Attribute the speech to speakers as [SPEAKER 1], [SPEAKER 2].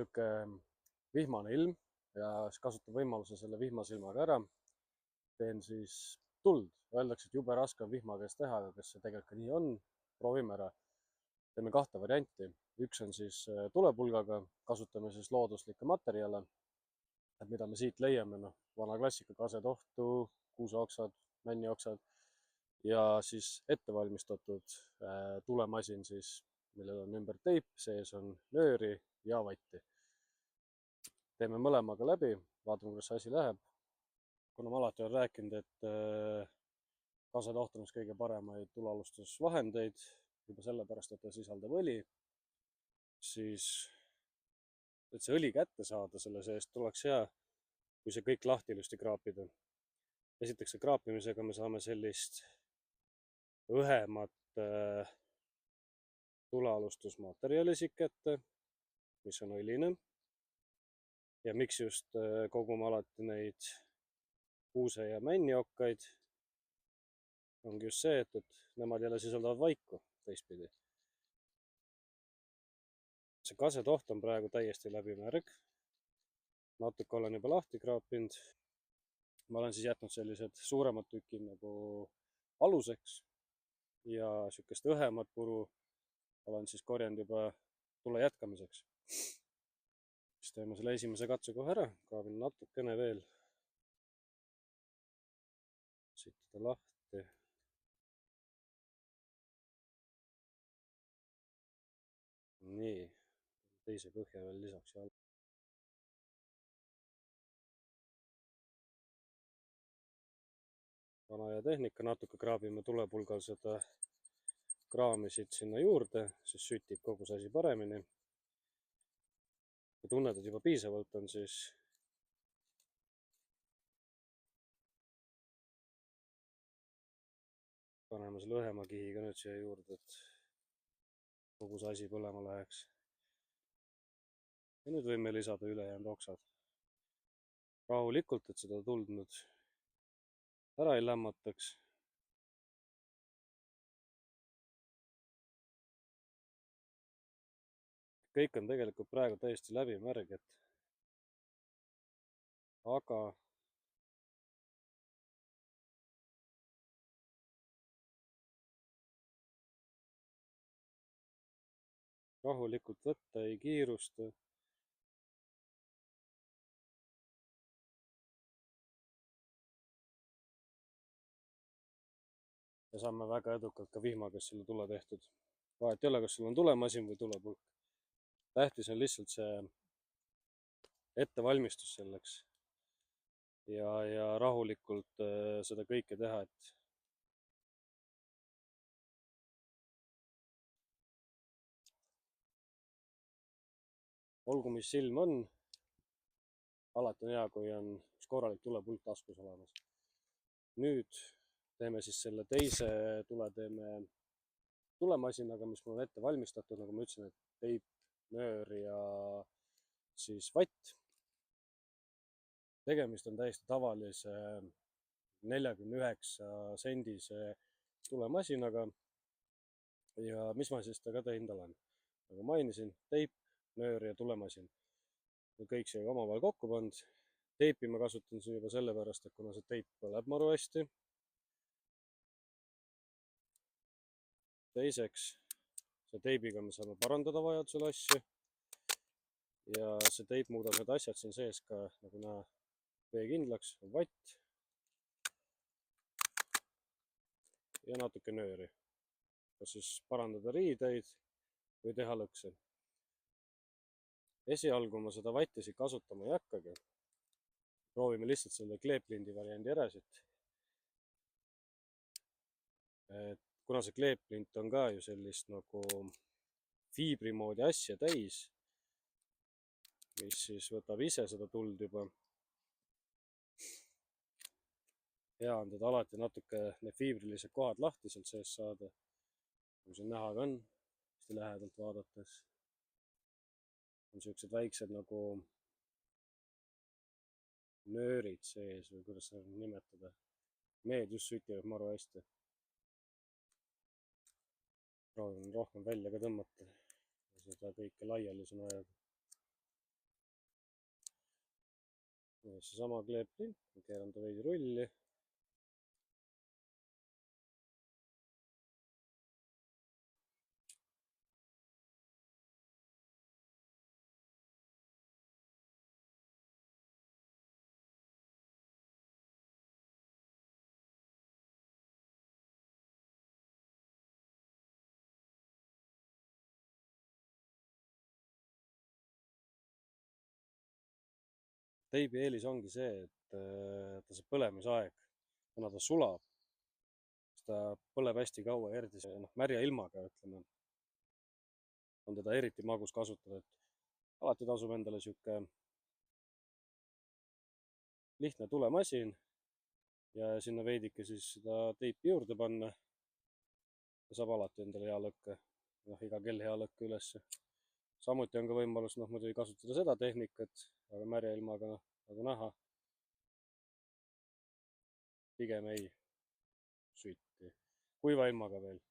[SPEAKER 1] sihuke vihmane ilm ja siis kasutan võimaluse selle vihmase ilmaga ära. Teen siis tuld. Öeldakse, et jube raske on vihma käes teha, aga kas see tegelikult nii on? Proovime ära. Teeme kahte varianti. Üks on siis tulepulgaga, kasutame siis looduslikke materjale, mida me siit leiame, vana klassika, kasetohtu, kuuseoksad, männioksad ja siis ettevalmistatud tulemasin siis, millel on ümber teip, sees on nööri ja vatti. Teeme mõlemaga läbi, vaatame, kuidas see asi läheb. Kuna ma alati olen rääkinud, et kasetoht on üks kõige paremaid tulealustusvahendeid, juba sellepärast, et ta sisaldab õli, siis et see õli kätte saada selle seest, tuleks hea, kui see kõik lahti ilusti kraapida. Esiteks kraapimisega me saame sellist õhemat tulealustusmaterjali siit kätte, mis on õline. Ja miks just kogume alati neid kuuse- ja männiokkaid, ongi just see, et nemad jälle sisaldavad vaiku teistpidi. See kasetoht on praegu täiesti läbimärg. Natuke olen juba lahti kraapinud. Ma olen siis jätnud sellised suuremad tükid nagu aluseks ja sihukest õhemat puru olen siis korjanud juba tule jätkamiseks. Siis teeme selle esimese katse kohe ära, kraabin natukene veel. Siit ta lahti. Nii, teise põhja veel lisaks ja vana hea tehnika, natuke kraabime tulepulgal seda kraami siit sinna juurde, siis sütib kogu see asi paremini. Kui tunned, et juba piisavalt on, siis paneme selle õhema kihiga nüüd siia juurde, et kogu see asi põlema läheks. Ja nüüd võime lisada ülejäänud oksad. Rahulikult, et seda tuld nüüd ära ei lämmataks. Kõik on tegelikult praegu täiesti läbimärg, aga rahulikult võtta, ei kiirusta. Ja saame väga edukalt ka vihma käes selle tule tehtud. Vahet ei ole, kas sul on tulemasin või tulepulk. Tähtis on lihtsalt see ettevalmistus selleks ja rahulikult seda kõike teha, et olgu mis silm on, alati on hea, kui on üks korralik tulepulk taskus olemas. Nüüd teeme siis selle teise tule, teeme tulemasinaga, mis mul on ette valmistatud, nagu ma ütlesin, et teip, nöör ja siis vatt. Tegemist on täiesti tavalise 49 sendise tulemasinaga. Ja mis ma siis temaga teinud olen? Nagu mainisin, teip, nöör ja tulemasin. Kõik siia omavahel kokku pandud. Teipi ma kasutan siin juba sellepärast, et kuna see teip põleb maru hästi. Teiseks, see teibiga me saame parandada vajadusel asju. Ja see teip muudab need asjad siin sees ka, nagu näha, veekindlaks, on vatt ja natuke nööri. Kas siis parandada riideid või teha lõkse. Esialgu ma seda vatti siit kasutama ei hakkagi. Proovime lihtsalt selle kleeplindi variandi ära siit. Kuna see kleeplint on ka ju sellist nagu fiibri moodi asja täis, mis siis võtab ise seda tuld juba. Hea on teda alati natuke need fiibrilised kohad lahti sealt sees saada. Kui siin näha ka on, hästi lähedalt vaadates, on siuksed väiksed nagu nöörid sees või kuidas seda nimetada. Need just sütivad maru hästi. Proovin rohkem välja ka tõmmata ja seda kõike laiali siin ajada. seesama kleeprint, keeran ta veidi rulli. Teibi eelis ongi see, et ta see põlemisaeg, kuna ta sulab, siis ta põleb hästi kaua, eriti see märja ilmaga, ütleme, on teda eriti magus kasutada, et alati tasub endale sihuke lihtne tulemasin ja sinna veidike siis seda teipi juurde panna. Ja saab alati endale hea lõkke, iga kell hea lõkke ülesse. Samuti on ka võimalus muidugi kasutada seda tehnikat, aga märja ilmaga nagu näha, pigem ei sütti. Kuiva ilmaga veel